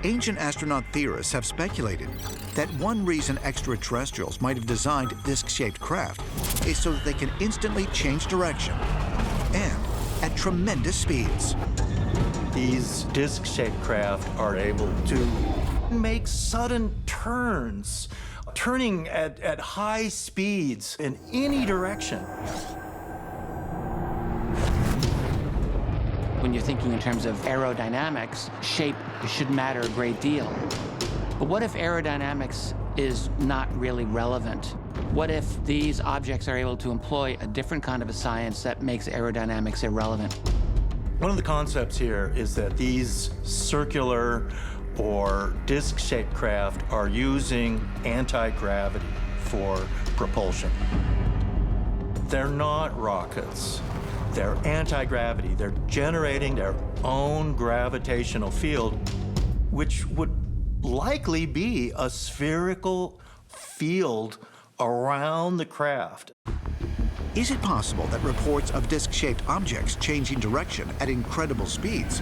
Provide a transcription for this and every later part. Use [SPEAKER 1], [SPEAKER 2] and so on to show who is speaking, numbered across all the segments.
[SPEAKER 1] Ancient astronaut theorists have speculated that one reason extraterrestrials might have designed disc-shaped craft is so that they can instantly change direction and at tremendous speeds.
[SPEAKER 2] These disc-shaped craft are able to make sudden turns, turning at high speeds in any direction.
[SPEAKER 3] When you're thinking in terms of aerodynamics, shape should matter a great deal. But what if aerodynamics is not really relevant? What if these objects are able to employ a different kind of a science that makes aerodynamics irrelevant?
[SPEAKER 2] One of the concepts here is that these circular or disc-shaped craft are using anti-gravity for propulsion. They're not rockets. They're anti-gravity. They're generating their own gravitational field, which would likely be a spherical field around the craft.
[SPEAKER 1] Is it possible that reports of disc-shaped objects changing direction at incredible speeds,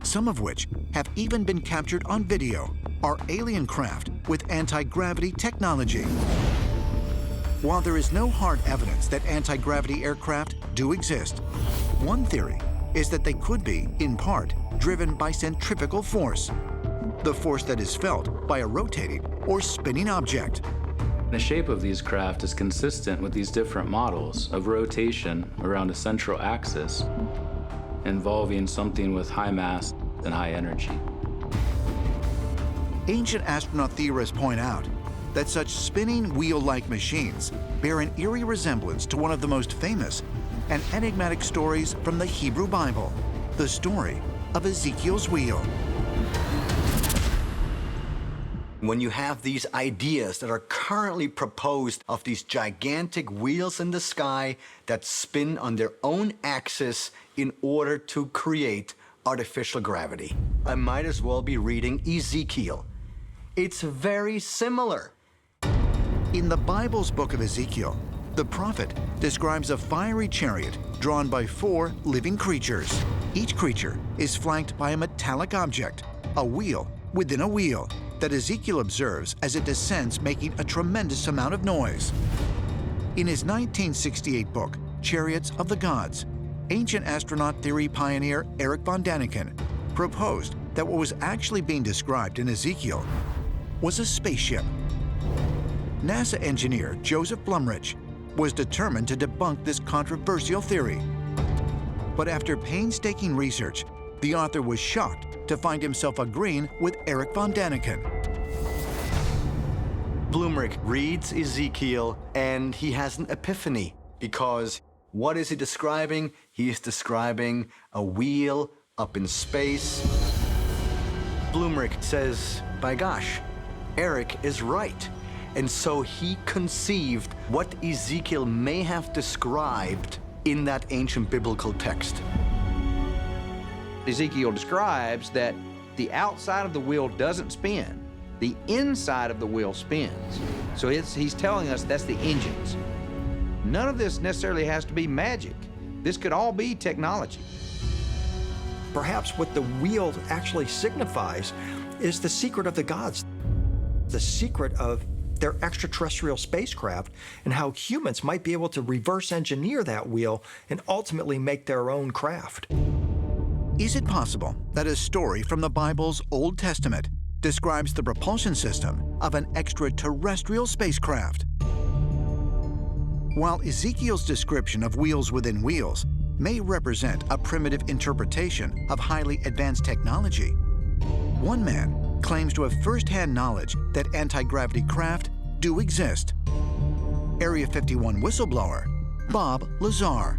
[SPEAKER 1] some of which have even been captured on video, are alien craft with anti-gravity technology? While there is no hard evidence that anti-gravity aircraft do exist, one theory is that they could be, in part, driven by centrifugal force, the force that is felt by a rotating or spinning object.
[SPEAKER 4] The shape of these craft is consistent with these different models of rotation around a central axis involving something with high mass and high energy.
[SPEAKER 1] Ancient astronaut theorists point out that such spinning wheel-like machines bear an eerie resemblance to one of the most famous and enigmatic stories from the Hebrew Bible, the story of Ezekiel's wheel.
[SPEAKER 5] When you have these ideas that are currently proposed of these gigantic wheels in the sky that spin on their own axis in order to create artificial gravity, I might as well be reading Ezekiel. It's very similar.
[SPEAKER 1] In the Bible's book of Ezekiel, the prophet describes a fiery chariot drawn by 4 living creatures. Each creature is flanked by a metallic object, a wheel within a wheel, that Ezekiel observes as it descends, making a tremendous amount of noise. In his 1968 book, Chariots of the Gods, ancient astronaut theory pioneer Erich von Däniken proposed that what was actually being described in Ezekiel was a spaceship. NASA engineer Joseph Blumrich was determined to debunk this controversial theory. But after painstaking research, the author was shocked to find himself agreeing with Erich von Däniken.
[SPEAKER 5] Blumrich reads Ezekiel and he has an epiphany, because what is he describing? He is describing a wheel up in space. Blumrich says, by gosh, Erich is right. And so he conceived what Ezekiel may have described in that ancient biblical text.
[SPEAKER 6] Ezekiel describes that the outside of the wheel doesn't spin. The inside of the wheel spins. So he's telling us that's the engines. None of this necessarily has to be magic. This could all be technology.
[SPEAKER 7] Perhaps what the wheel actually signifies is the secret of the gods, the secret of their extraterrestrial spacecraft, and how humans might be able to reverse engineer that wheel and ultimately make their own craft.
[SPEAKER 1] Is it possible that a story from the Bible's Old Testament describes the propulsion system of an extraterrestrial spacecraft? While Ezekiel's description of wheels within wheels may represent a primitive interpretation of highly advanced technology, one man claims to have first-hand knowledge that anti-gravity craft do exist. Area 51 whistleblower Bob Lazar.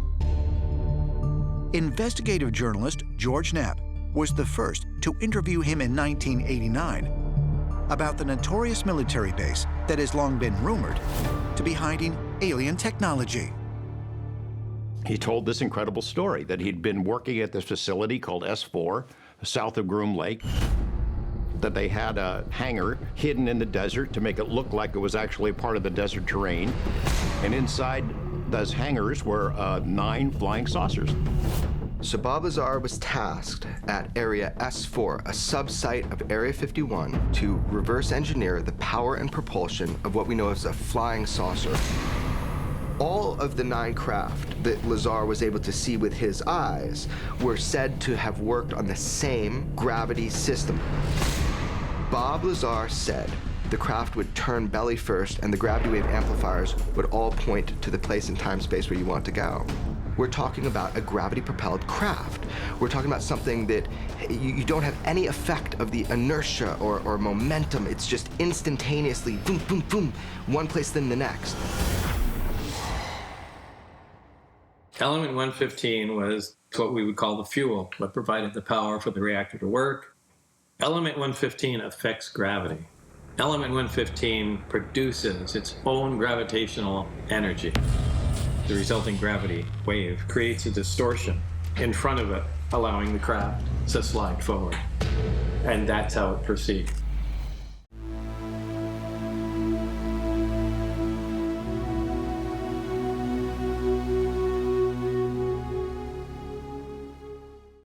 [SPEAKER 1] Investigative journalist George Knapp was the first to interview him in 1989 about the notorious military base that has long been rumored to be hiding alien technology.
[SPEAKER 8] He told this incredible story that he'd been working at this facility called S4, south of Groom Lake, that they had a hangar hidden in the desert to make it look like it was actually part of the desert terrain. And inside those hangars were 9 flying saucers.
[SPEAKER 9] So Bob Lazar was tasked at Area S4, a subsite of Area 51, to reverse engineer the power and propulsion of what we know as a flying saucer. All of the 9 craft that Lazar was able to see with his eyes were said to have worked on the same gravity system. Bob Lazar said the craft would turn belly first and the gravity wave amplifiers would all point to the place in time space where you want to go. We're talking about a gravity-propelled craft. We're talking about something that you don't have any effect of the inertia or momentum. It's just instantaneously, boom, boom, boom, one place then the next.
[SPEAKER 10] Element 115 was what we would call the fuel, what provided the power for the reactor to work. Element 115 affects gravity. Element 115 produces its own gravitational energy. The resulting gravity wave creates a distortion in front of it, allowing the craft to slide forward. And that's how it proceeds.